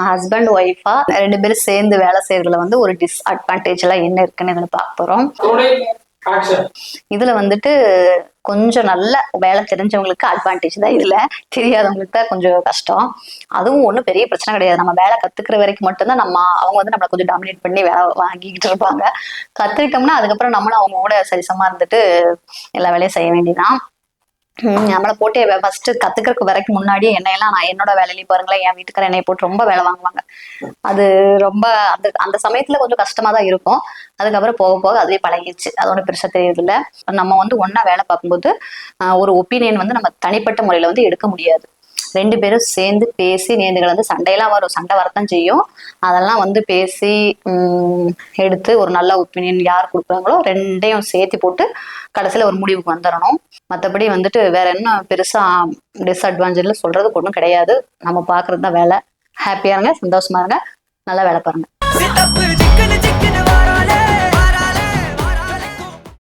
Husband ஒய்ஃபா 2 பேரும் சேர்ந்து வேலை செய்யறதுல வந்து ஒரு டிஸ்அட்வான்டேஜ் எல்லாம் என்ன இருக்குன்னு இதுல பார்க்க போறோம். இதுல வந்துட்டு கொஞ்சம் நல்ல வேலை தெரிஞ்சவங்களுக்கு அட்வான்டேஜ் தான், இதுல தெரியாதவங்களுக்கு தான் கொஞ்சம் கஷ்டம். அதுவும் ஒன்றும் பெரிய பிரச்சனை கிடையாது. நம்ம வேலை கத்துக்கிற வரைக்கும் மட்டும்தான் அவங்க வந்து நம்மளை கொஞ்சம் டாமினேட் பண்ணி வேலை வாங்கிக்கிட்டு இருப்பாங்க. கத்துக்கிட்டோம்னா அதுக்கப்புறம் நம்மளும் அவங்க கூட சரிசமா இருந்துட்டு எல்லா வேலையும் செய்ய வேண்டியதான். நம்மளை போட்டு ஃபர்ஸ்ட் கத்துக்கிறதுக்கு வரைக்கும் முன்னாடியே என்னையெல்லாம் நான் என்னோட வேலையிலையும் பாருங்களேன், என் வீட்டுக்கார என்னைய போட்டு ரொம்ப வேலை வாங்குவாங்க. அது ரொம்ப அந்த அந்த சமயத்துல கொஞ்சம் கஷ்டமா தான் இருக்கும். அதுக்கப்புறம் போக போக அதுவே பழகிடுச்சு, அதோட பெருசா தெரியுது இல்ல. நம்ம வந்து ஒன்னா வேலை பார்க்கும்போது ஒரு ஒப்பீனியன் வந்து நம்ம தனிப்பட்ட முறையில வந்து எடுக்க முடியாது. 2 பேரும் சேர்ந்து பேசி நேர்ந்து கலந்து சண்டையெல்லாம் வரும், சண்டை வரத்தான் செய்யும். அதெல்லாம் வந்து பேசி எடுத்து ஒரு நல்ல ஒப்பீனியன் யார் கொடுக்குறாங்களோ 2யும் சேர்த்து போட்டு கடைசியில ஒரு முடிவுக்கு வந்துடணும். மற்றபடி வந்துட்டு வேற என்ன பெருசா டிஸ்அட்வான்டேஜ்ல சொல்றதுக்கு ஒன்றும் கிடையாது. நம்ம பாக்குறது தான் வேலை. ஹாப்பியா இருங்க, சந்தோஷமா இருங்க, நல்லா வேலை பாருங்க.